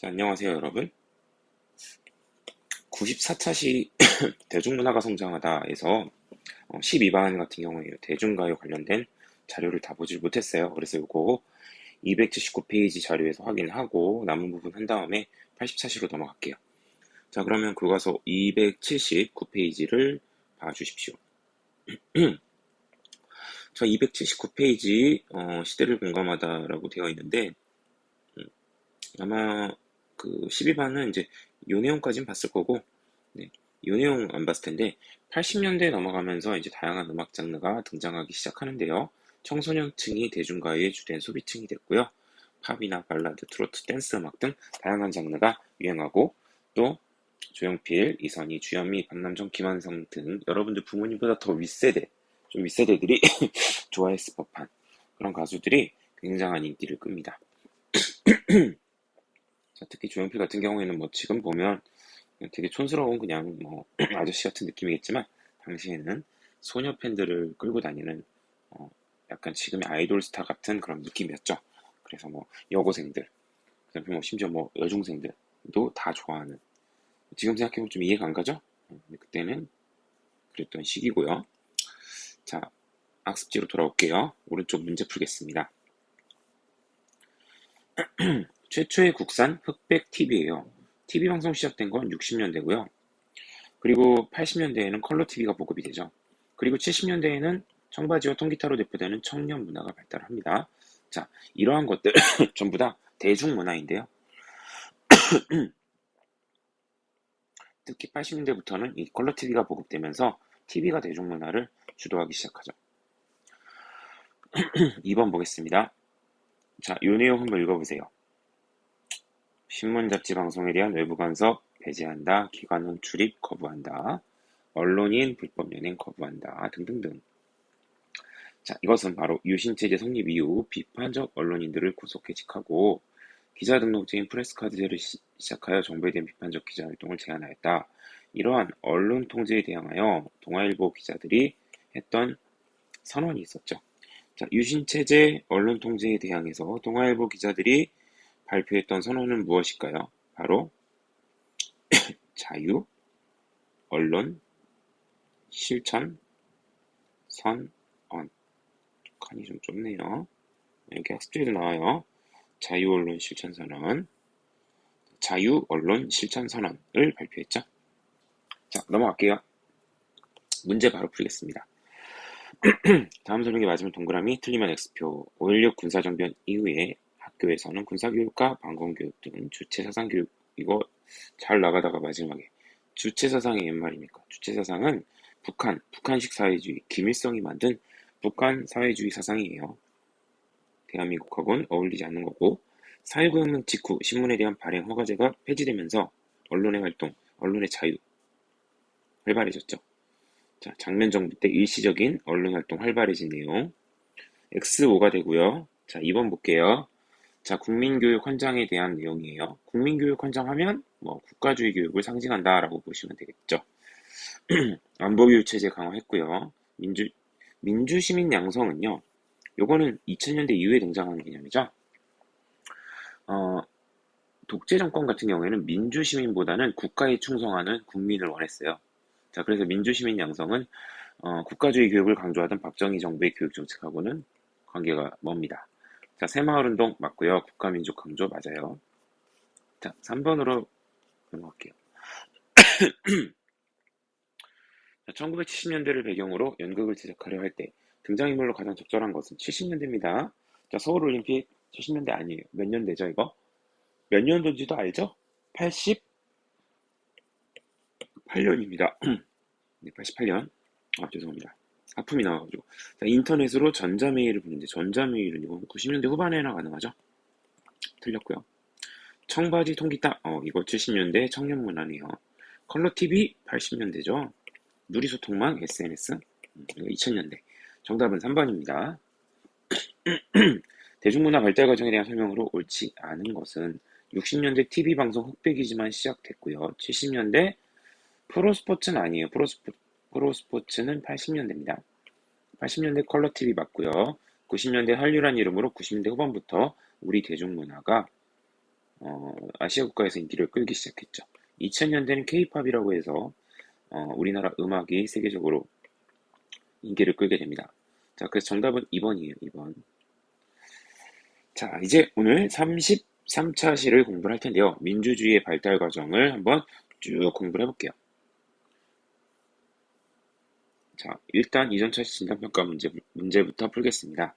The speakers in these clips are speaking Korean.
자, 안녕하세요, 여러분. 94차시 대중문화가 성장하다에서 12반 같은 경우에 대중가요 관련된 자료를 다 보질 못했어요. 그래서 이거 279페이지 자료에서 확인하고 남은 부분 한 다음에 80차시로 넘어갈게요. 자, 그러면 교과서 279페이지를 봐주십시오. 자, 279페이지 시대를 공감하다라고 되어 있는데 아마 그 12반은 이제 요 내용까지는 봤을 거고, 네, 요 내용 안 봤을 텐데, 80년대 넘어가면서 이제 다양한 음악 장르가 등장하기 시작하는데요. 청소년층이 대중가요의 주된 소비층이 됐고요. 팝이나 발라드, 트로트, 댄스 음악 등 다양한 장르가 유행하고, 또 조용필, 이선희, 주현미, 박남정, 김한성 등 여러분들 부모님보다 더 윗세대, 좀 윗세대들이 좋아했을 법한 그런 가수들이 굉장한 인기를 끕니다. 자, 특히 조용필 같은 경우에는 뭐 지금 보면 되게 촌스러운 그냥 뭐 아저씨 같은 느낌이겠지만 당시에는 소녀 팬들을 끌고 다니는 어, 약간 지금의 아이돌 스타 같은 그런 느낌이었죠. 그래서 뭐 여고생들, 그다음에 뭐 심지어 뭐 여중생들도 다 좋아하는. 지금 생각해보면 좀 이해가 안 가죠? 근데 그때는 그랬던 시기고요. 자, 학습지로 돌아올게요. 오른쪽 문제 풀겠습니다. 최초의 국산 흑백 TV예요. TV 방송 시작된 건 60년대고요. 그리고 80년대에는 컬러 TV가 보급이 되죠. 그리고 70년대에는 청바지와 통기타로 대표되는 청년 문화가 발달합니다. 자, 이러한 것들 전부 다 대중문화인데요. 특히 80년대부터는 이 컬러 TV가 보급되면서 TV가 대중문화를 주도하기 시작하죠. 2번 보겠습니다. 자, 이 내용 한번 읽어보세요. 신문, 잡지, 방송에 대한 외부 간섭 배제한다. 기관은 출입 거부한다. 언론인 불법 연행 거부한다. 등등등. 자, 이것은 바로 유신체제 성립 이후 비판적 언론인들을 구속해직하고 기자 등록제인 프레스카드제를 시작하여 정부에 대한 비판적 기자 활동을 제한하였다. 이러한 언론 통제에 대항하여 동아일보 기자들이 했던 선언이 있었죠. 자, 유신체제 언론 통제에 대항해서 동아일보 기자들이 발표했던 선언은 무엇일까요? 바로 자유, 언론, 실천, 선언. 칸이 좀 좁네요. 이렇게 학습지에도 나와요. 자유, 언론, 실천, 선언. 자유, 언론, 실천, 선언을 발표했죠. 자, 넘어갈게요. 문제 바로 풀겠습니다. 다음 설명에 맞으면 동그라미, 틀리면 X표. 5.16 군사정변 이후에 학교에서는 군사교육과 방공교육 등 주체사상교육, 이거 잘 나가다가 마지막에 주체사상이 옛말입니까? 주체사상은 북한식 사회주의, 김일성이 만든 북한 사회주의 사상이에요. 대한민국하고는 어울리지 않는 거고, 4.19 혁명 직후 신문에 대한 발행 허가제가 폐지되면서 언론의 활동, 언론의 자유 활발해졌죠. 자, 장면 정부 때 일시적인 언론 활동 활발해진 내용. X5가 되고요. 자, 2번 볼게요. 자, 국민교육 헌장에 대한 내용이에요. 국민교육 헌장 하면 뭐 국가주의 교육을 상징한다라고 보시면 되겠죠. 안보교육 체제 강화했고요. 민주시민 양성은요. 요거는 2000년대 이후에 등장하는 개념이죠. 독재 정권 같은 경우에는 민주시민보다는 국가에 충성하는 국민을 원했어요. 자, 그래서 민주시민 양성은 국가주의 교육을 강조하던 박정희 정부의 교육 정책하고는 관계가 멉니다. 자, 새마을운동 맞고요. 국가민족 강조 맞아요. 자, 3번으로 넘어갈게요. 1970년대를 배경으로 연극을 제작하려 할 때 등장인물로 가장 적절한 것은 70년대입니다. 자, 서울올림픽 70년대 아니에요. 몇 년대죠, 이거? 몇 년도인지도 알죠? 88년입니다. 네, 88년. 아, 죄송합니다. 하품이 나와가지고. 자, 인터넷으로 전자메일을 보는데, 전자메일은 이건 90년대 후반에나 가능하죠? 틀렸고요. 청바지 통기타, 이거 70년대 청년문화네요. 컬러TV 80년대죠. 누리소통망 SNS, 이거 2000년대. 정답은 3번입니다. 대중문화 발달 과정에 대한 설명으로 옳지 않은 것은 60년대 TV방송 흑백이지만 시작됐고요. 70년대 프로스포츠는 아니에요. 프로스포츠는 80년대입니다. 80년대 컬러TV 맞고요. 90년대 한류란 이름으로 90년대 후반부터 우리 대중문화가 아시아 국가에서 인기를 끌기 시작했죠. 2000년대는 K-팝이라고 해서 우리나라 음악이 세계적으로 인기를 끌게 됩니다. 자, 그래서 정답은 2번이에요. 2번. 자, 이제 오늘 33차 시를 공부를 할 텐데요. 민주주의의 발달 과정을 한번 쭉 공부를 해볼게요. 자, 일단 이전차 시 진단평가 문제부터 풀겠습니다.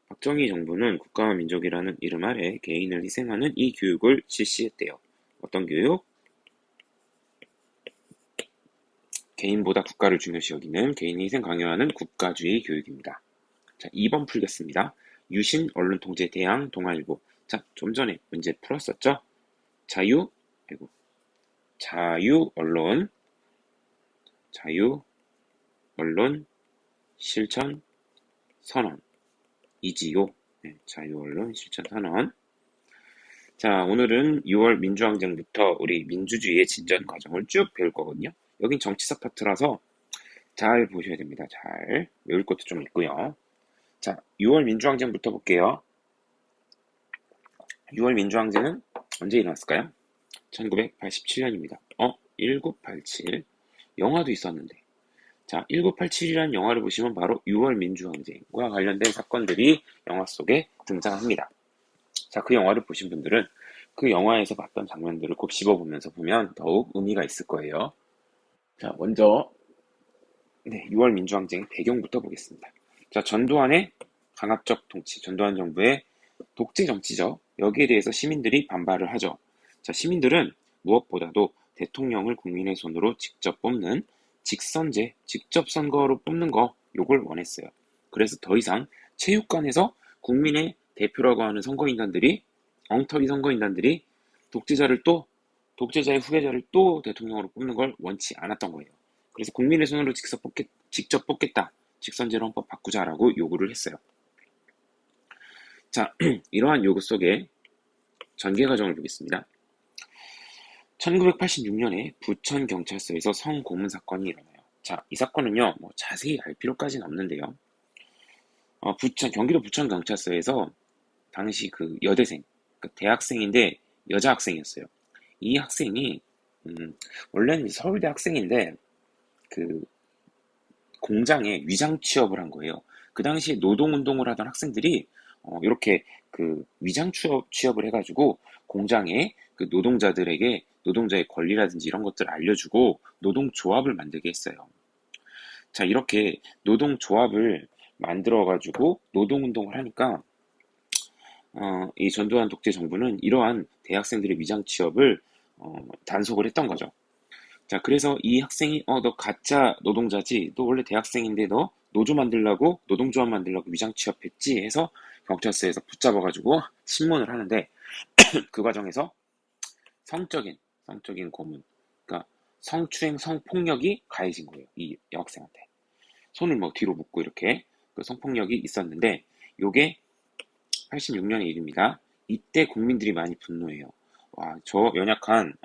박정희 정부는 국가와 민족이라는 이름 아래 개인을 희생하는 이 교육을 실시했대요. 어떤 교육? 개인보다 국가를 중요시 여기는 개인의 희생 강요하는 국가주의 교육입니다. 자, 2번 풀겠습니다. 유신 언론통제 대항 동아일보. 자, 좀 전에 문제 풀었었죠? 자유 언론 실천 선언. 이지요. 네, 자유 언론 실천 선언. 자, 오늘은 6월 민주항쟁부터 우리 민주주의의 진전 과정을 쭉 배울 거거든요. 여긴 정치사 파트라서 잘 보셔야 됩니다. 잘 외울 것도 좀 있고요. 자, 6월 민주항쟁부터 볼게요. 6월 민주항쟁은 언제 일어났을까요? 1987년입니다. 1987. 영화도 있었는데. 자, 1987이라는 영화를 보시면 바로 6월 민주항쟁과 관련된 사건들이 영화 속에 등장합니다. 자, 그 영화를 보신 분들은 그 영화에서 봤던 장면들을 꼭 집어보면서 보면 더욱 의미가 있을 거예요. 자, 먼저 6월 민주항쟁 배경부터 보겠습니다. 자, 전두환의 강압적 통치, 전두환 정부의 독재 정치죠. 여기에 대해서 시민들이 반발을 하죠. 자, 시민들은 무엇보다도 대통령을 국민의 손으로 직접 뽑는 직선제, 직접 선거로 뽑는 거 요걸 원했어요. 그래서 더 이상 체육관에서 국민의 대표라고 하는 엉터리 선거인단들이 독재자의 후계자를 또 대통령으로 뽑는 걸 원치 않았던 거예요. 그래서 국민의 손으로 직접 뽑겠다. 직선제로 헌법 바꾸자라고 요구를 했어요. 자, 이러한 요구 속에 전개 과정을 보겠습니다. 1986년에 부천경찰서에서 성고문 사건이 일어나요. 자, 이 사건은요, 자세히 알 필요까지는 없는데요. 경기도 부천경찰서에서 당시 그 여대생, 대학생인데 여자 학생이었어요. 이 학생이, 원래는 서울대 학생인데, 그 공장에 위장 취업을 한 거예요. 그 당시에 노동운동을 하던 학생들이 이렇게 그 위장 취업을 해가지고 공장에 그 노동자의 권리라든지 이런 것들을 알려주고 노동조합을 만들게 했어요. 자, 이렇게 노동조합을 만들어가지고 노동운동을 하니까 이 전두환 독재 정부는 이러한 대학생들의 위장 취업을 단속을 했던 거죠. 자, 그래서 이 학생이, 너 가짜 노동자지? 너 원래 대학생인데 너 노동조합 만들려고 위장 취업했지? 해서 경찰서에서 붙잡아가지고 신문을 하는데, 그 과정에서 성적인 고문, 그러니까 성추행, 성폭력이 가해진 거예요. 이 여학생한테. 손을 뒤로 묶고 이렇게 그 성폭력이 있었는데, 요게 86년의 일입니다. 이때 국민들이 많이 분노해요. 와, 저 연약한,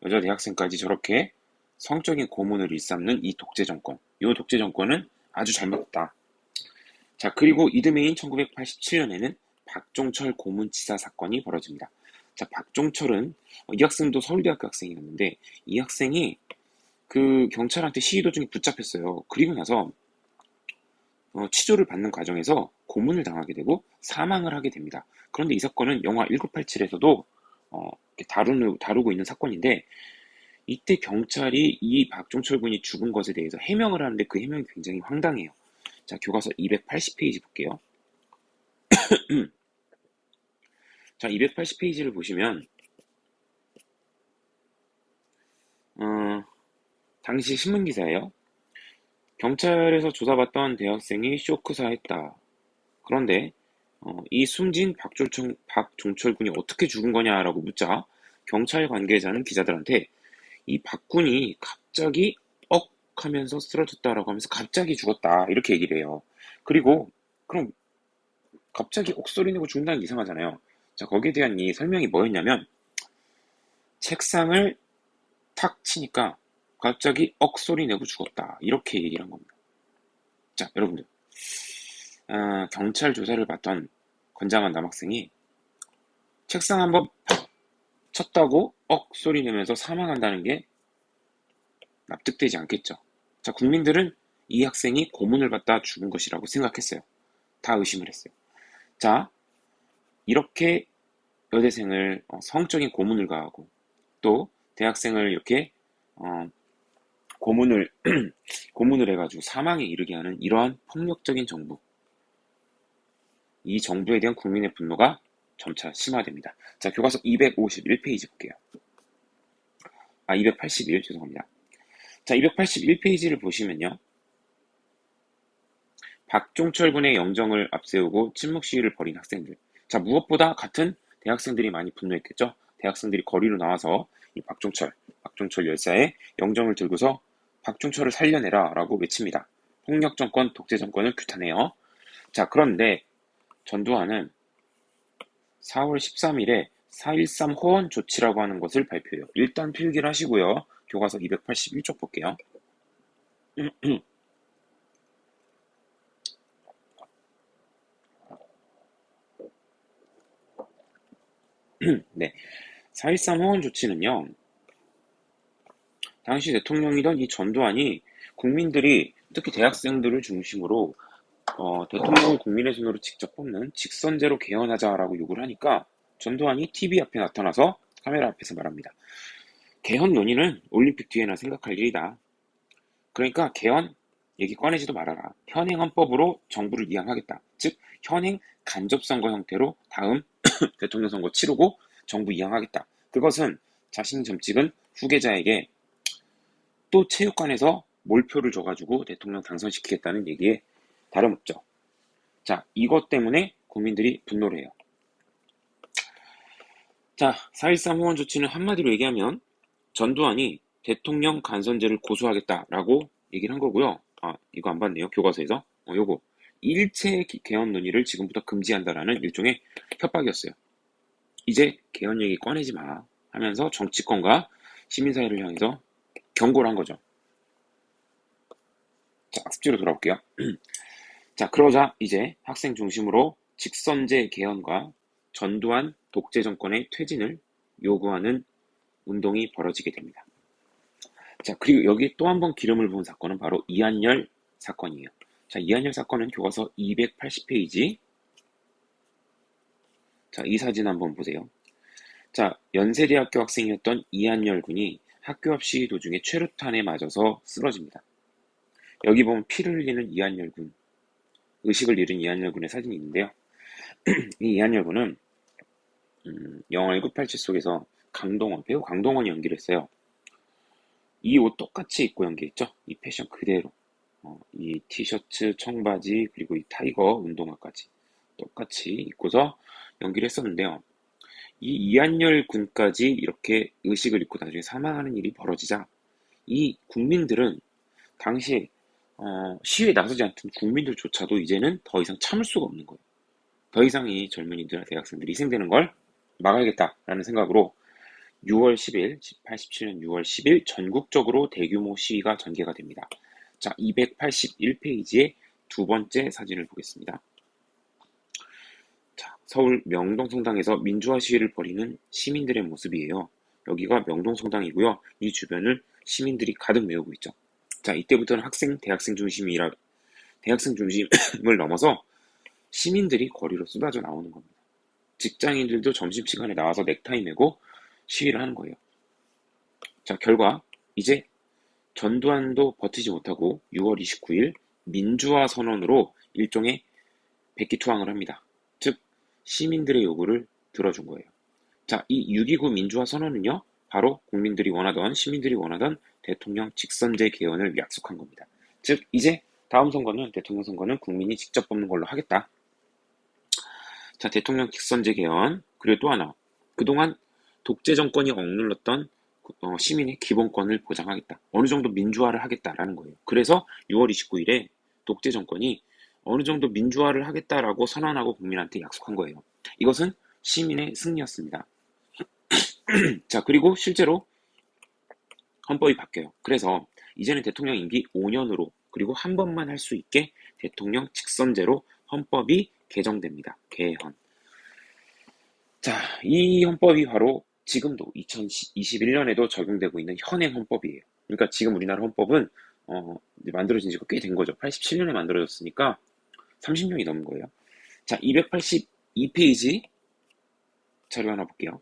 여자 대학생까지 저렇게 성적인 고문을 일삼는 이 독재 정권. 이 독재 정권은 아주 잘못했다. 자, 그리고 이듬해인 1987년에는 박종철 고문치사 사건이 벌어집니다. 자, 박종철은 이 학생도 서울대학교 학생이었는데 이 학생이 그 경찰한테 시위 도중에 붙잡혔어요. 그리고 나서 치조를 받는 과정에서 고문을 당하게 되고 사망을 하게 됩니다. 그런데 이 사건은 영화 1987에서도 다루고 있는 사건인데 이때 경찰이 이 박종철 군이 죽은 것에 대해서 해명을 하는데 그 해명이 굉장히 황당해요. 자, 교과서 280페이지 볼게요. 자, 280페이지를 보시면 당시 신문기사예요. 경찰에서 조사받던 대학생이 쇼크사했다. 그런데 이 숨진 박종철 군이 어떻게 죽은 거냐라고 묻자 경찰 관계자는 기자들한테 이 박군이 갑자기 억 하면서 쓰러졌다라고 하면서 갑자기 죽었다 이렇게 얘기를 해요. 그리고 그럼 갑자기 억 소리 내고 죽는다는 게 이상하잖아요. 자, 거기에 대한 이 설명이 뭐였냐면 책상을 탁 치니까 갑자기 억 소리 내고 죽었다 이렇게 얘기를 한 겁니다. 자, 여러분들 경찰 조사를 받던 건장한 남학생이 책상 한번 쳤다고 소리 내면서 사망한다는 게 납득되지 않겠죠. 자, 국민들은 이 학생이 고문을 받다 죽은 것이라고 생각했어요. 다 의심을 했어요. 자, 이렇게 여대생을 성적인 고문을 가하고 또 대학생을 이렇게 고문을 고문을 해가지고 사망에 이르게 하는 이러한 폭력적인 정부, 이 정부에 대한 국민의 분노가 점차 심화됩니다. 자, 교과서 251페이지 볼게요. 281, 죄송합니다. 자, 281페이지를 보시면요. 박종철 군의 영정을 앞세우고 침묵 시위를 벌인 학생들. 자, 무엇보다 같은 대학생들이 많이 분노했겠죠. 대학생들이 거리로 나와서 이 박종철 열사의 영정을 들고서 박종철을 살려내라 라고 외칩니다. 폭력 정권, 독재 정권을 규탄해요. 자, 그런데 전두환은 4월 13일에 4.13 호원 조치라고 하는 것을 발표해요. 일단 필기를 하시고요. 교과서 281쪽 볼게요. 네. 4.13 호원 조치는요, 당시 대통령이던 이 전두환이 국민들이, 특히 대학생들을 중심으로 대통령을 국민의 손으로 직접 뽑는 직선제로 개헌하자라고 요구를 하니까 전두환이 TV 앞에 나타나서 카메라 앞에서 말합니다. 개헌 논의는 올림픽 뒤에나 생각할 일이다. 그러니까 개헌 얘기 꺼내지도 말아라. 현행 헌법으로 정부를 이양하겠다. 즉 현행 간접선거 형태로 다음 대통령 선거 치르고 정부 이양하겠다. 그것은 자신 점찍은 후계자에게 또 체육관에서 몰표를 줘가지고 대통령 당선시키겠다는 얘기에 다름없죠. 자, 이것 때문에 국민들이 분노를 해요. 자, 4.13 호원 조치는 한마디로 얘기하면 전두환이 대통령 간선제를 고수하겠다라고 얘기를 한 거고요. 이거 안 봤네요. 교과서에서. 요거. 일체 개헌 논의를 지금부터 금지한다라는 일종의 협박이었어요. 이제 개헌 얘기 꺼내지 마 하면서 정치권과 시민사회를 향해서 경고를 한 거죠. 자, 학습지로 돌아올게요. 자, 그러자 이제 학생 중심으로 직선제 개헌과 전두환 독재 정권의 퇴진을 요구하는 운동이 벌어지게 됩니다. 자, 그리고 여기 또 한 번 기름을 부은 사건은 바로 이한열 사건이에요. 자, 이한열 사건은 교과서 280페이지. 자, 이 사진 한번 보세요. 자, 연세대학교 학생이었던 이한열 군이 학교 앞 시위 도중에 최루탄에 맞아서 쓰러집니다. 여기 보면 피를 흘리는 이한열 군, 의식을 잃은 이한열 군의 사진이 있는데요. 이 이한열 군은 영화 1987 속에서 배우 강동원이 연기를 했어요. 이 옷 똑같이 입고 연기했죠. 이 패션 그대로. 이 티셔츠, 청바지, 그리고 이 타이거 운동화까지 똑같이 입고서 연기를 했었는데요. 이 이한열 군까지 이렇게 의식을 잃고 나중에 사망하는 일이 벌어지자 이 국민들은 당시 시위에 나서지 않던 국민들조차도 이제는 더 이상 참을 수가 없는 거예요. 더 이상 이 젊은이들, 대학생들이 희생되는 걸 막아야겠다라는 생각으로 6월 10일, 87년 6월 10일 전국적으로 대규모 시위가 전개가 됩니다. 자, 281페이지의 두 번째 사진을 보겠습니다. 자, 서울 명동성당에서 민주화 시위를 벌이는 시민들의 모습이에요. 여기가 명동성당이고요. 이 주변을 시민들이 가득 메우고 있죠. 자, 이때부터는 대학생 중심을 넘어서 시민들이 거리로 쏟아져 나오는 겁니다. 직장인들도 점심시간에 나와서 넥타이 메고 시위를 하는 거예요. 자, 결과 이제 전두환도 버티지 못하고 6월 29일 민주화 선언으로 일종의 백기투항을 합니다. 즉 시민들의 요구를 들어준 거예요. 자, 이 6.29 민주화 선언은요, 바로 시민들이 원하던 대통령 직선제 개헌을 약속한 겁니다. 즉 이제 다음 선거는, 대통령 선거는 국민이 직접 뽑는 걸로 하겠다. 자, 대통령 직선제 개헌, 그리고 또 하나, 그동안 독재 정권이 억눌렀던 시민의 기본권을 보장하겠다. 어느 정도 민주화를 하겠다라는 거예요. 그래서 6월 29일에 독재 정권이 어느 정도 민주화를 하겠다라고 선언하고 국민한테 약속한 거예요. 이것은 시민의 승리였습니다. 자, 그리고 실제로 헌법이 바뀌어요. 그래서 이제는 대통령 임기 5년으로 그리고 한 번만 할 수 있게 대통령 직선제로 헌법이 개정됩니다. 개헌. 자, 이 헌법이 바로 지금도 2021년에도 적용되고 있는 현행 헌법이에요. 그러니까 지금 우리나라 헌법은 이제 만들어진 지가 꽤 된 거죠. 87년에 만들어졌으니까 30년이 넘은 거예요. 자, 282페이지 자료 하나 볼게요.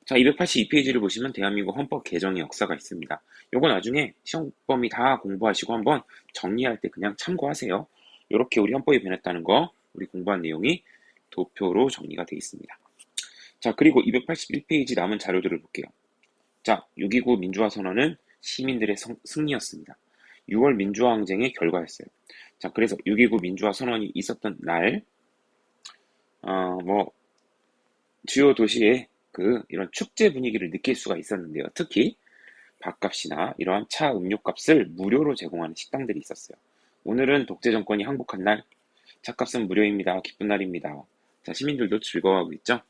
자, 282페이지를 보시면 대한민국 헌법 개정의 역사가 있습니다. 요거 나중에 시험범위 다 공부하시고 한번 정리할 때 그냥 참고하세요. 이렇게 우리 헌법이 변했다는 거, 우리 공부한 내용이 도표로 정리가 되어 있습니다. 자, 그리고 281페이지 남은 자료들을 볼게요. 자, 6.29 민주화 선언은 시민들의 승리였습니다. 6월 민주화 항쟁의 결과였어요. 자, 그래서 6.29 민주화 선언이 있었던 날, 뭐, 주요 도시에 이런 축제 분위기를 느낄 수가 있었는데요. 특히 밥값이나 이러한 차, 음료값을 무료로 제공하는 식당들이 있었어요. 오늘은 독재 정권이 항복한 날, 차값은 무료입니다. 기쁜 날입니다. 자, 시민들도 즐거워하고 있죠.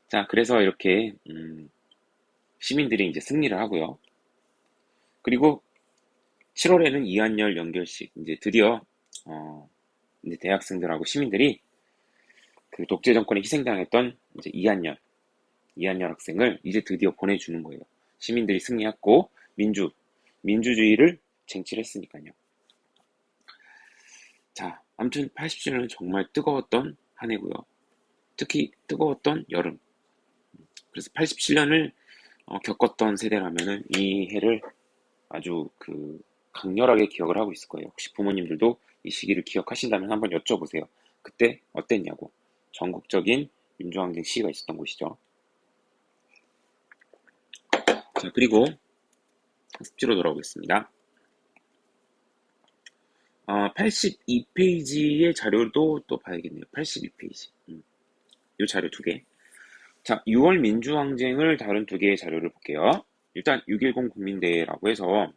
자, 그래서 이렇게 시민들이 이제 승리를 하고요. 그리고 7월에는 이한열 연결식, 이제 드디어 이제 대학생들하고 시민들이 그 독재 정권에 희생당했던 이제 이한열 학생을 이제 드디어 보내주는 거예요. 시민들이 승리했고 민주주의를 쟁취했으니까요. 자, 아무튼 80주년은 정말 뜨거웠던 한 해고요. 특히 뜨거웠던 여름. 그래서 87년을 겪었던 세대라면은 이 해를 아주 강렬하게 기억을 하고 있을 거예요. 혹시 부모님들도 이 시기를 기억하신다면 한번 여쭤보세요. 그때 어땠냐고. 전국적인 민주항쟁 시위가 있었던 곳이죠. 자, 그리고 학습지로 돌아오겠습니다. 82페이지의 자료도 또 봐야겠네요. 82페이지. 이 자료 두 개. 자, 6월 민주항쟁을 다룬 두 개의 자료를 볼게요. 일단 6.10 국민대회라고 해서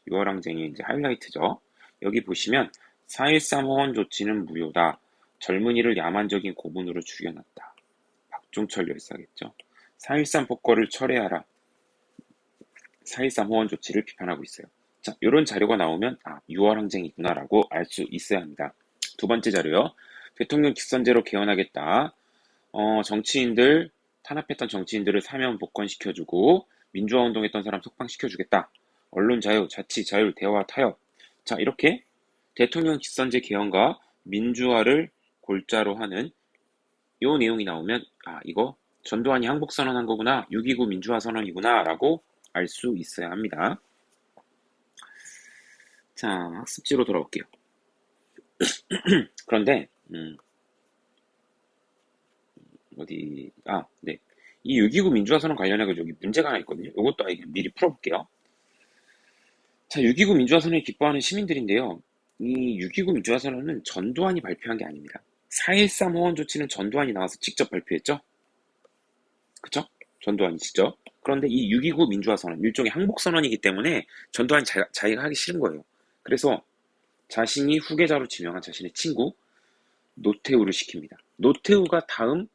6월 항쟁이 이제 하이라이트죠. 여기 보시면 4.13 허원 조치는 무효다. 젊은이를 야만적인 고문으로 죽여놨다. 박종철 열사겠죠. 4.13 폭거를 철회하라. 4.13 허원 조치를 비판하고 있어요. 자, 이런 자료가 나오면 6월 항쟁이구나라고 알 수 있어야 합니다. 두 번째 자료요. 대통령 직선제로 개헌하겠다. 정치인들 탄압했던 정치인들을 사면 복권시켜주고 민주화 운동했던 사람 석방시켜주겠다. 언론 자유, 자치 자율, 대화 타협. 자, 이렇게 대통령 직선제 개헌과 민주화를 골자로 하는 요 내용이 나오면 이거 전두환이 항복선언한 거구나. 6.29 민주화 선언이구나 라고 알 수 있어야 합니다. 자, 학습지로 돌아올게요. 그런데 네. 이 6.29 민주화 선언 관련해서 여기 문제가 하나 있거든요. 이것도 미리 풀어볼게요. 자, 6.29 민주화 선언을 기뻐하는 시민들인데요. 이 6.29 민주화 선언은 전두환이 발표한 게 아닙니다. 4.13 호원 조치는 전두환이 나와서 직접 발표했죠? 그쵸? 전두환이 직접. 그런데 이 6.29 민주화 선언, 일종의 항복 선언이기 때문에 전두환이 자기가 하기 싫은 거예요. 그래서 자신이 후계자로 지명한 자신의 친구 노태우를 시킵니다. 노태우가 다음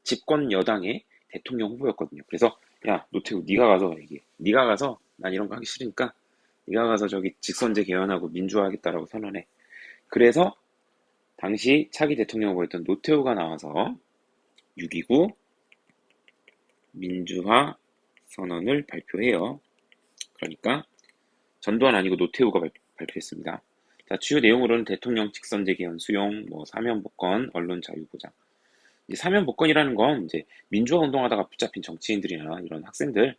집권 여당의 대통령 후보였거든요. 그래서 야, 노태우 네가 가서 얘기해. 네가 가서 난 이런 거 하기 싫으니까 네가 가서 저기 직선제 개헌하고 민주화하겠다라고 선언해. 그래서 당시 차기 대통령 후보였던 노태우가 나와서 6.29 민주화 선언을 발표해요. 그러니까 전두환 아니고 노태우가 발표했습니다. 자, 주요 내용으로는 대통령 직선제 개헌 수용, 사면 복권, 언론 자유 보장. 사면 복권이라는 건 이제 민주화 운동하다가 붙잡힌 정치인들이나 이런 학생들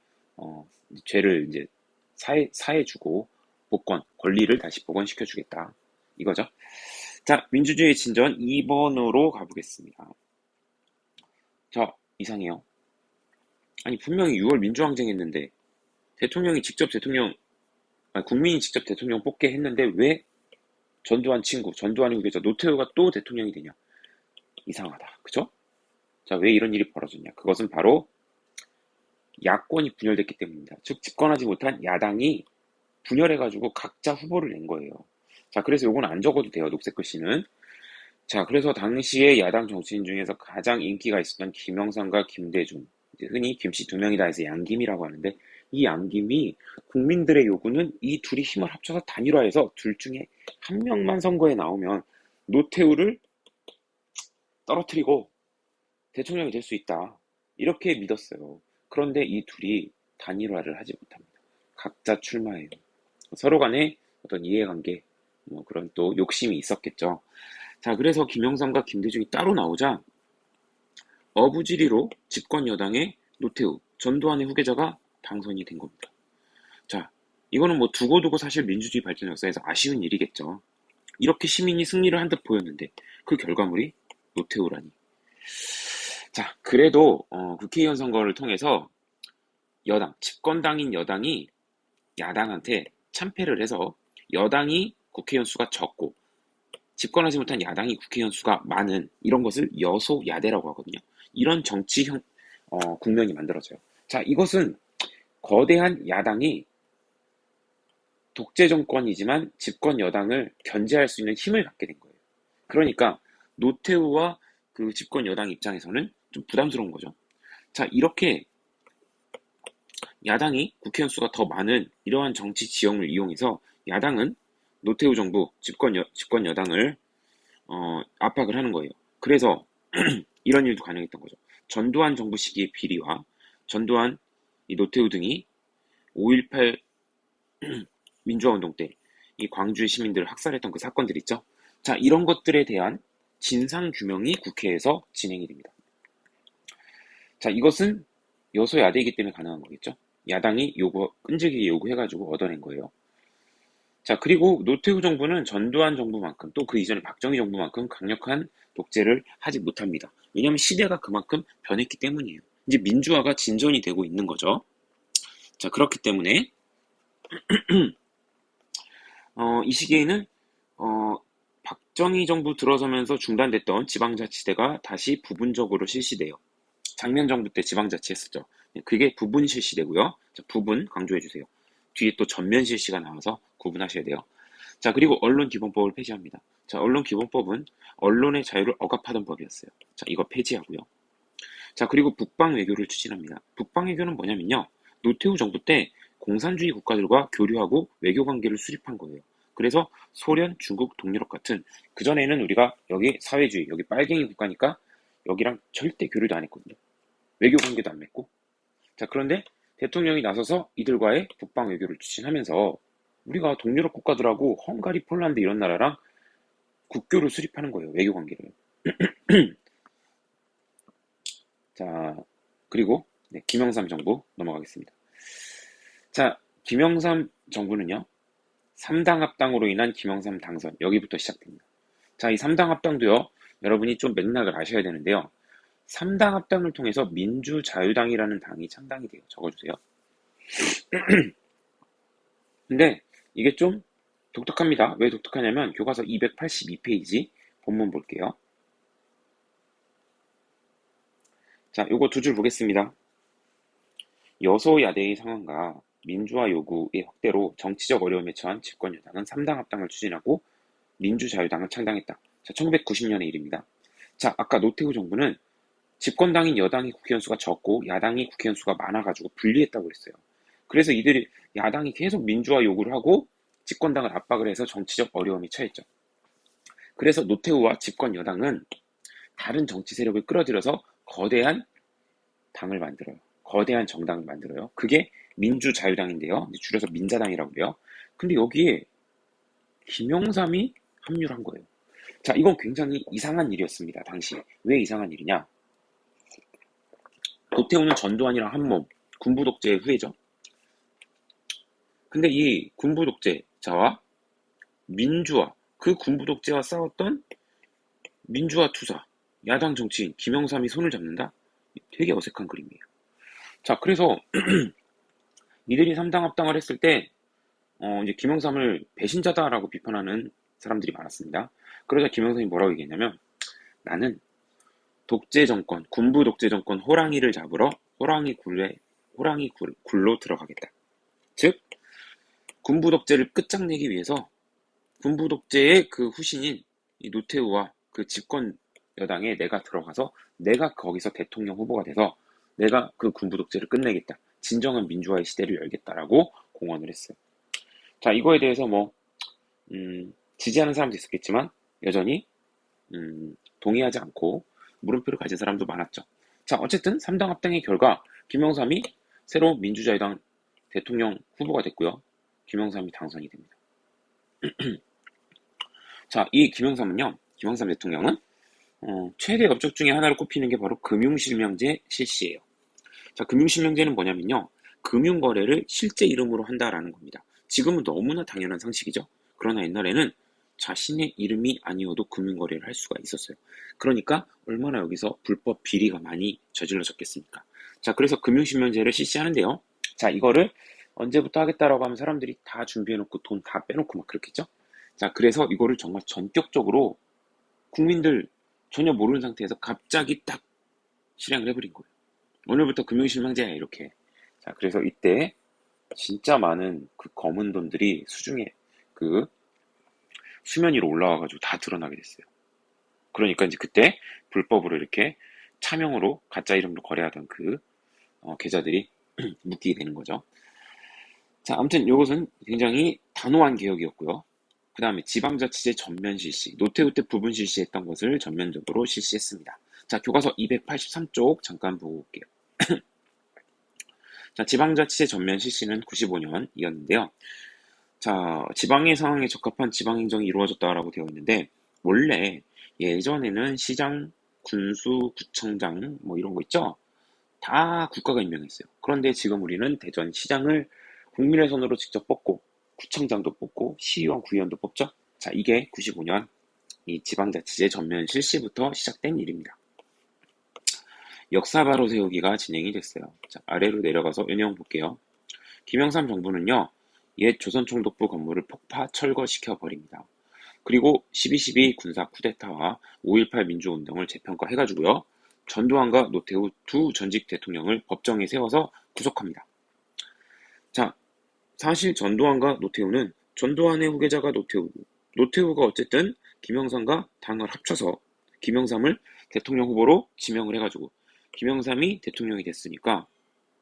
죄를 이제 사해주고 복권, 권리를 다시 복원시켜주겠다. 이거죠. 자, 민주주의 진전 2번으로 가보겠습니다. 자, 이상해요. 아니, 분명히 6월 민주항쟁 했는데 국민이 직접 대통령 뽑게 했는데 왜 전두환 친구, 전두환이 후계자 노태우가 또 대통령이 되냐? 이상하다. 그죠? 자, 왜 이런 일이 벌어졌냐? 그것은 바로 야권이 분열됐기 때문입니다. 즉, 집권하지 못한 야당이 분열해가지고 각자 후보를 낸 거예요. 자, 그래서 요건 안 적어도 돼요. 녹색 글씨는. 자, 그래서 당시에 야당 정치인 중에서 가장 인기가 있었던 김영삼과 김대중, 흔히 김씨 두 명이다 해서 양김이라고 하는데, 이 양김이 국민들의 요구는 이 둘이 힘을 합쳐서 단일화해서 둘 중에 한 명만 선거에 나오면 노태우를 떨어뜨리고 대통령이 될 수 있다. 이렇게 믿었어요. 그런데 이 둘이 단일화를 하지 못합니다. 각자 출마해요. 서로 간에 어떤 이해관계, 뭐 그런 또 욕심이 있었겠죠. 자, 그래서 김영삼과 김대중이 따로 나오자 어부지리로 집권 여당의 노태우, 전두환의 후계자가 당선이 된 겁니다. 자, 이거는 뭐 두고두고 사실 민주주의 발전 역사에서 아쉬운 일이겠죠. 이렇게 시민이 승리를 한 듯 보였는데 그 결과물이 노태우라니. 자, 그래도 국회의원 선거를 통해서 여당, 집권당인 여당이 야당한테 참패를 해서 여당이 국회의원 수가 적고 집권하지 못한 야당이 국회의원 수가 많은 이런 것을 여소야대라고 하거든요. 이런 정치형 국면이 만들어져요. 자, 이것은 거대한 야당이 독재 정권이지만 집권 여당을 견제할 수 있는 힘을 갖게 된 거예요. 그러니까 노태우와 그 집권 여당 입장에서는 좀 부담스러운 거죠. 자, 이렇게 야당이 국회의원 수가 더 많은 이러한 정치 지형을 이용해서 야당은 노태우 정부 집권 여당을 압박을 하는 거예요. 그래서 이런 일도 가능했던 거죠. 전두환 정부 시기의 비리와 전두환, 이 노태우 등이 5.18 민주화운동 때 이 광주의 시민들을 학살했던 그 사건들 있죠. 자, 이런 것들에 대한 진상규명이 국회에서 진행이 됩니다. 자, 이것은 여소야대이기 때문에 가능한 거겠죠. 야당이 끈질기게 요구해가지고 얻어낸 거예요. 자, 그리고 노태우 정부는 전두환 정부만큼 또 그 이전에 박정희 정부만큼 강력한 독재를 하지 못합니다. 왜냐하면 시대가 그만큼 변했기 때문이에요. 이제 민주화가 진전이 되고 있는 거죠. 자, 그렇기 때문에 이 시기에는 박정희 정부 들어서면서 중단됐던 지방자치제가 다시 부분적으로 실시돼요. 장면 정부 때 지방자치 했었죠. 그게 부분 실시되고요. 자, 부분 강조해주세요. 뒤에 또 전면 실시가 나와서 구분하셔야 돼요. 자, 그리고 언론기본법을 폐지합니다. 자, 언론기본법은 언론의 자유를 억압하던 법이었어요. 자, 이거 폐지하고요. 자, 그리고 북방외교를 추진합니다. 북방외교는 뭐냐면요. 노태우 정부 때 공산주의 국가들과 교류하고 외교관계를 수립한 거예요. 그래서 소련, 중국, 동유럽 같은 그전에는 우리가 여기 사회주의, 여기 빨갱이 국가니까 여기랑 절대 교류도 안 했거든요. 외교관계도 안 맺고. 자, 그런데 대통령이 나서서 이들과의 북방 외교를 추진하면서 우리가 동유럽 국가들하고 헝가리, 폴란드 이런 나라랑 국교를 수립하는 거예요. 외교관계를. 자, 그리고 네, 김영삼 정부 넘어가겠습니다. 자, 김영삼 정부는요. 3당 합당으로 인한 김영삼 당선 여기부터 시작됩니다. 자, 이 3당 합당도요. 여러분이 좀 맥락을 아셔야 되는데요. 3당 합당을 통해서 민주자유당이라는 당이 창당이 돼요. 적어주세요. 근데 이게 좀 독특합니다. 왜 독특하냐면 교과서 282페이지 본문 볼게요. 자, 요거 두 줄 보겠습니다. 여소야대의 상황과 민주화 요구의 확대로 정치적 어려움에 처한 집권 여당은 3당 합당을 추진하고 민주자유당을 창당했다. 자, 1990년의 일입니다. 자, 아까 노태우 정부는 집권당인 여당이 국회의원 수가 적고 야당이 국회의원 수가 많아가지고 분리했다고 그랬어요. 그래서 이들이 야당이 계속 민주화 요구를 하고 집권당을 압박을 해서 정치적 어려움이 처했죠. 그래서 노태우와 집권 여당은 다른 정치 세력을 끌어들여서 거대한 당을 만들어요. 거대한 정당을 만들어요. 그게 민주자유당인데요. 줄여서 민자당이라고 그래요. 근데 여기에 김영삼이 합류를 한 거예요. 자, 이건 굉장히 이상한 일이었습니다. 당시. 왜 이상한 일이냐? 노태우는 전두환이랑 한몸, 군부 독재의 후예죠. 근데 이 군부 독재자와 민주화, 그 군부 독재와 싸웠던 민주화 투사, 야당 정치인 김영삼이 손을 잡는다? 되게 어색한 그림이에요. 자, 그래서 이들이 3당 합당을 했을 때 이제 김영삼을 배신자다라고 비판하는 사람들이 많았습니다. 그러자 김영삼이 뭐라고 얘기했냐면 나는 독재 정권, 군부 독재 정권 호랑이를 잡으러 호랑이 굴로 들어가겠다. 즉 군부 독재를 끝장내기 위해서 군부 독재의 그 후신인 이 노태우와 그 집권 여당에 내가 들어가서 내가 거기서 대통령 후보가 돼서 내가 그 군부 독재를 끝내겠다. 진정한 민주화의 시대를 열겠다라고 공언을 했어요. 자, 이거에 대해서 지지하는 사람도 있었겠지만 여전히 동의하지 않고 물음표를 가진 사람도 많았죠. 자, 어쨌든 3당 합당의 결과 김영삼이 새로 민주자유당 대통령 후보가 됐고요. 김영삼이 당선이 됩니다. 자, 이 김영삼 대통령은 최대 업적 중에 하나로 꼽히는 게 바로 금융실명제 실시예요. 자, 금융실명제는 뭐냐면요. 금융거래를 실제 이름으로 한다라는 겁니다. 지금은 너무나 당연한 상식이죠. 그러나 옛날에는 자신의 이름이 아니어도 금융거래를 할 수가 있었어요. 그러니까 얼마나 여기서 불법 비리가 많이 저질러졌겠습니까? 자, 그래서 금융실명제를 실시하는데요. 자, 이거를 언제부터 하겠다라고 하면 사람들이 다 준비해놓고 돈 다 빼놓고 막 그렇겠죠? 자, 그래서 이거를 정말 전격적으로 국민들 전혀 모르는 상태에서 갑자기 딱 실행을 해버린 거예요. 오늘부터 금융실명제야 이렇게. 자, 그래서 이때 진짜 많은 그 검은 돈들이 수중에 그 수면 위로 올라와가지고 다 드러나게 됐어요. 그러니까 이제 그때 불법으로 이렇게 차명으로 가짜 이름으로 거래하던 그 계좌들이 묶이게 되는 거죠. 자, 아무튼 이것은 굉장히 단호한 개혁이었고요. 그 다음에 지방자치제 전면 실시, 노태우 때 부분 실시했던 것을 전면적으로 실시했습니다. 자, 교과서 283쪽 잠깐 보고 올게요. 자, 지방자치제 전면 실시는 95년이었는데요. 자, 지방의 상황에 적합한 지방행정이 이루어졌다라고 되어 있는데, 원래 예전에는 시장, 군수, 구청장, 뭐 이런 거 있죠? 다 국가가 임명했어요. 그런데 지금 우리는 대전 시장을 국민의 손으로 직접 뽑고, 구청장도 뽑고, 시의원, 구의원도 뽑죠? 자, 이게 95년 이 지방자치제 전면 실시부터 시작된 일입니다. 역사 바로 세우기가 진행이 됐어요. 자, 아래로 내려가서 은영 볼게요. 김영삼 정부는요, 옛 조선총독부 건물을 폭파 철거시켜 버립니다. 그리고 12.12 군사 쿠데타와 5.18 민주운동을 재평가해가지고요, 전두환과 노태우 두 전직 대통령을 법정에 세워서 구속합니다. 자, 사실 전두환과 노태우는 전두환의 후계자가 노태우고, 노태우가 어쨌든 김영삼과 당을 합쳐서 김영삼을 대통령 후보로 지명을 해가지고 김영삼이 대통령이 됐으니까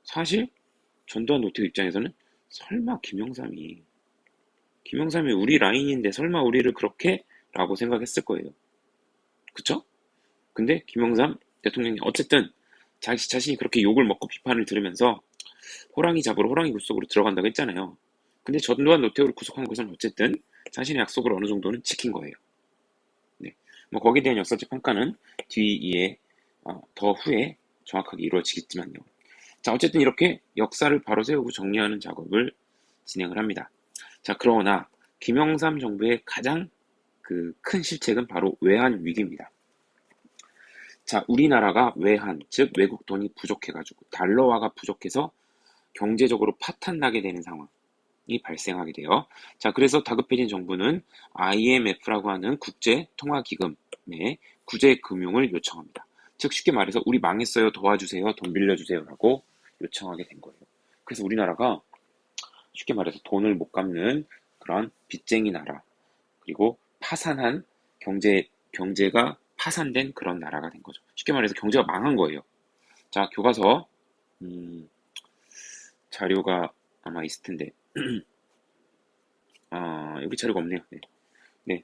사실 전두환 노태우 입장에서는 설마 김영삼이 우리 라인인데 설마 우리를 그렇게? 라고 생각했을 거예요. 그쵸? 근데 김영삼 대통령이 어쨌든 자신이 그렇게 욕을 먹고 비판을 들으면서 호랑이 잡으러 호랑이 굴속으로 들어간다고 했잖아요. 근데 전두환 노태우를 구속한 것은 어쨌든 자신의 약속을 어느 정도는 지킨 거예요. 네. 뭐 거기에 대한 역사적 평가는 뒤에 더 후에 정확하게 이루어지겠지만요. 자, 어쨌든 이렇게 역사를 바로 세우고 정리하는 작업을 진행을 합니다. 자, 그러나 김영삼 정부의 가장 그 큰 실책은 바로 외환 위기입니다. 자, 우리나라가 외환, 즉 외국 돈이 부족해가지고 달러화가 부족해서 경제적으로 파탄나게 되는 상황이 발생하게 돼요. 자, 그래서 다급해진 정부는 IMF라고 하는 국제통화기금에 구제금융을 요청합니다. 즉 쉽게 말해서 우리 망했어요, 도와주세요, 돈 빌려주세요 라고 요청하게 된 거예요. 그래서 우리나라가 쉽게 말해서 돈을 못 갚는 그런 빚쟁이 나라, 그리고 파산한 경제가 파산된 그런 나라가 된 거죠. 쉽게 말해서 경제가 망한 거예요. 자, 교과서 자료가 아마 있을 텐데 여기 자료가 없네요. 네. 네.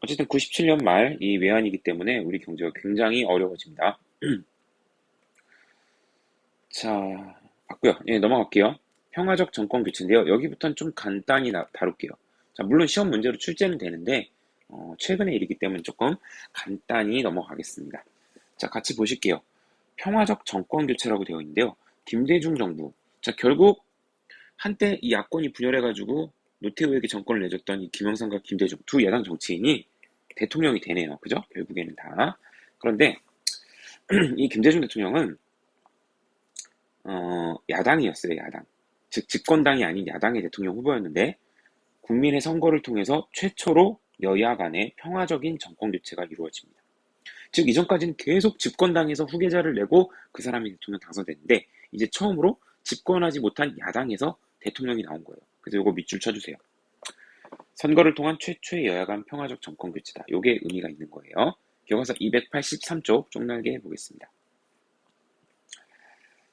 어쨌든 97년 말 이 외환이기 때문에 우리 경제가 굉장히 어려워집니다. 자, 맞고요. 예, 넘어갈게요. 평화적 정권 교체인데요. 여기부터는 좀 간단히 다룰게요. 자, 물론 시험 문제로 출제는 되는데 최근의 일이기 때문에 조금 간단히 넘어가겠습니다. 자, 같이 보실게요. 평화적 정권 교체라고 되어 있는데요. 김대중 정부. 자, 결국 한때 이 야권이 분열해가지고 노태우에게 정권을 내줬던 이 김영삼과 김대중 두 야당 정치인이 대통령이 되네요. 그죠? 결국에는 다. 그런데 이 김대중 대통령은 야당이었어요. 야당. 즉 집권당이 아닌 야당의 대통령 후보였는데 국민의 선거를 통해서 최초로 여야 간의 평화적인 정권 교체가 이루어집니다. 즉 이전까지는 계속 집권당에서 후계자를 내고 그 사람이 대통령 당선됐는데 이제 처음으로 집권하지 못한 야당에서 대통령이 나온 거예요. 그래서 요거 밑줄 쳐주세요. 선거를 통한 최초의 여야 간 평화적 정권 교체다. 요게 의미가 있는 거예요. 교과서 283쪽 쪽날개 해보겠습니다.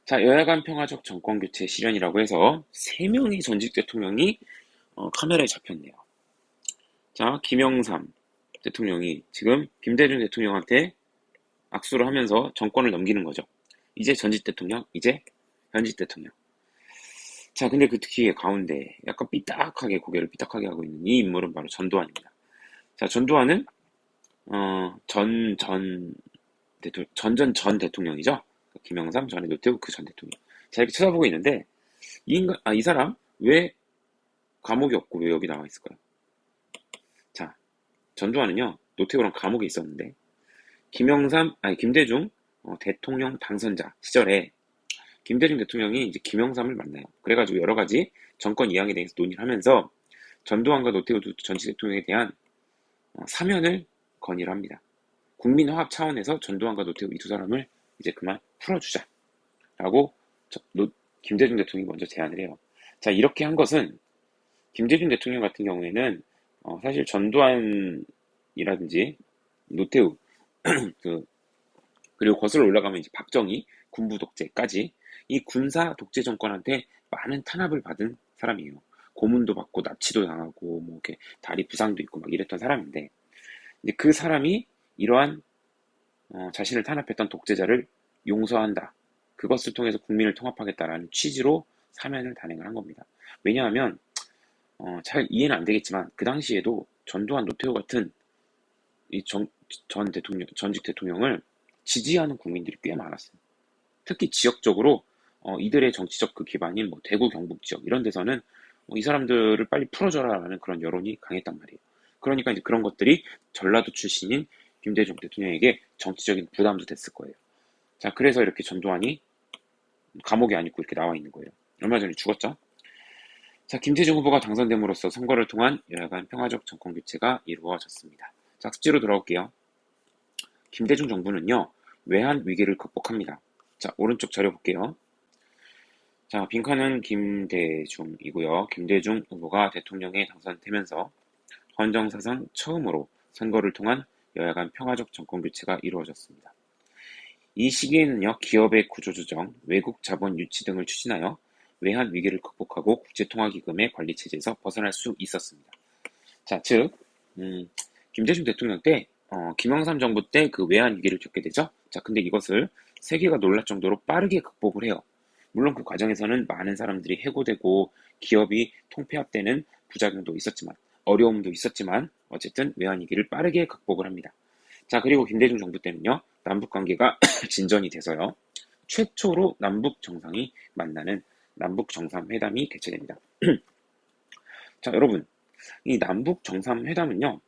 자, 여야 간 평화적 정권 교체 실현이라고 해서 3명의 전직 대통령이 카메라에 잡혔네요. 자, 김영삼 대통령이 지금 김대중 대통령한테 악수를 하면서 정권을 넘기는 거죠. 이제 전직 대통령, 이제 현직 대통령. 자, 근데 그 특히 가운데 약간 삐딱하게 고개를 삐딱하게 하고 있는 이 인물은 바로 전두환입니다. 자, 전두환은 전 대통령이죠. 김영삼 전에 노태우 그 전 대통령. 자, 이렇게 쳐다보고 있는데 이 사람 왜 감옥이 없고 왜 여기 나와 있을까요? 자, 전두환은요 노태우랑 감옥에 있었는데 김대중 대통령 당선자 시절에 김대중 대통령이 이제 김영삼을 만나요. 그래가지고 여러 가지 정권 이양에 대해서 논의를 하면서 전두환과 노태우 전직 대통령에 대한 사면을 건의를 합니다. 국민화합 차원에서 전두환과 노태우 이 두 사람을 이제 그만 풀어주자라고 김대중 대통령이 먼저 제안을 해요. 자, 이렇게 한 것은 김대중 대통령 같은 경우에는 사실 전두환이라든지 노태우 그리고 거슬러 올라가면 이제 박정희 군부 독재까지 이 군사 독재 정권한테 많은 탄압을 받은 사람이에요. 고문도 받고 납치도 당하고 뭐 이렇게 다리 부상도 있고 막 이랬던 사람인데 이제 그 사람이 이러한 자신을 탄압했던 독재자를 용서한다. 그것을 통해서 국민을 통합하겠다라는 취지로 사면을 단행을 한 겁니다. 왜냐하면 잘 이해는 안 되겠지만 그 당시에도 전두환 노태우 같은 전직 대통령을 지지하는 국민들이 꽤 많았어요. 특히 지역적으로 이들의 정치적 그 기반인 뭐 대구 경북 지역 이런 데서는 이 사람들을 빨리 풀어줘라라는 그런 여론이 강했단 말이에요. 그러니까 이제 그런 것들이 전라도 출신인 김대중 대통령에게 정치적인 부담도 됐을 거예요. 자, 그래서 이렇게 전두환이 감옥에 안 있고 이렇게 나와 있는 거예요. 얼마 전에 죽었죠? 자, 김대중 후보가 당선됨으로써 선거를 통한 여야간 평화적 정권 교체가 이루어졌습니다. 자, 숙제로 돌아올게요. 김대중 정부는요, 외환 위기를 극복합니다. 자, 오른쪽 자료 볼게요. 자, 빈칸은 김대중이고요. 김대중 후보가 대통령에 당선되면서 헌정사상 처음으로 선거를 통한 여야간 평화적 정권 교체가 이루어졌습니다. 이 시기에는요, 기업의 구조조정, 외국 자본 유치 등을 추진하여 외환 위기를 극복하고 국제통화기금의 관리 체제에서 벗어날 수 있었습니다. 자, 즉, 김대중 대통령 때, 김영삼 정부 때 그 외환 위기를 겪게 되죠. 자, 근데 이것을 세계가 놀랄 정도로 빠르게 극복을 해요. 물론 그 과정에서는 많은 사람들이 해고되고 기업이 통폐합되는 부작용도 있었지만, 어려움도 있었지만, 어쨌든 외환 위기를 빠르게 극복을 합니다. 자, 그리고 김대중 정부 때는요, 남북 관계가 진전이 돼서요, 최초로 남북 정상이 만나는 남북 정상회담이 개최됩니다. 자, 여러분, 이 남북 정상회담은요,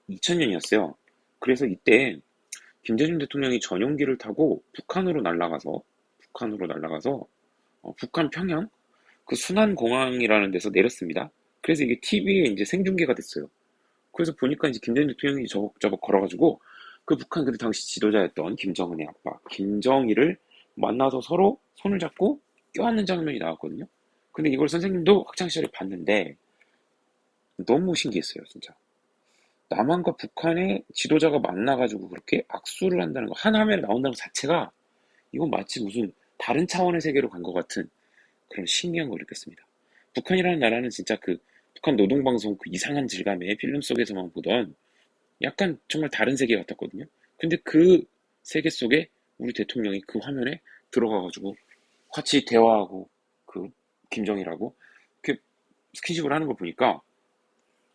2000년이었어요. 그래서 이때 김대중 대통령이 전용기를 타고 북한으로 날아가서 북한 평양 그 순안공항이라는 데서 내렸습니다. 그래서 이게 TV에 이제 생중계가 됐어요. 그래서 보니까 이제 김대중 대통령이 저벅저벅 걸어가지고 그 북한 그 당시 지도자였던 김정은의 아빠 김정일을 만나서 서로 손을 잡고 껴안는 장면이 나왔거든요. 근데 이걸 선생님도 학창시절에 봤는데 너무 신기했어요, 진짜. 남한과 북한의 지도자가 만나가지고 그렇게 악수를 한다는 거, 한 화면에 나온다는 것 자체가 이건 마치 무슨 다른 차원의 세계로 간 것 같은 그런 신기한 걸 느꼈습니다. 북한이라는 나라는 진짜 그 북한 노동방송 그 이상한 질감의 필름 속에서만 보던 약간 정말 다른 세계 같았거든요. 근데 그 세계 속에 우리 대통령이 그 화면에 들어가가지고 같이 대화하고 그 김정일하고 이렇게 스킨십을 하는 걸 보니까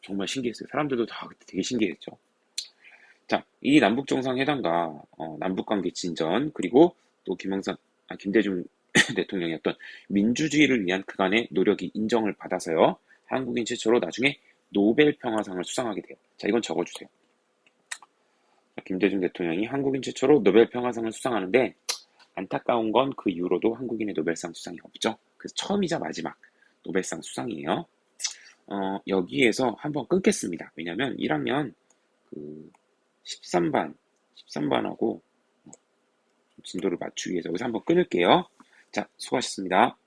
정말 신기했어요. 사람들도 다 그때 되게 신기했죠. 자, 이 남북정상회담과 남북관계 진전 그리고 또 김대중 대통령의 어떤 민주주의를 위한 그간의 노력이 인정을 받아서요. 한국인 최초로 나중에 노벨 평화상을 수상하게 돼요. 자, 이건 적어주세요. 자, 김대중 대통령이 한국인 최초로 노벨 평화상을 수상하는데 안타까운 건 그 이후로도 한국인의 노벨상 수상이 없죠. 그래서 처음이자 마지막 노벨상 수상이에요. 여기에서 한번 끊겠습니다. 왜냐면 1학년 그 13반하고 진도를 맞추기 위해서 여기서 한번 끊을게요. 자, 수고하셨습니다.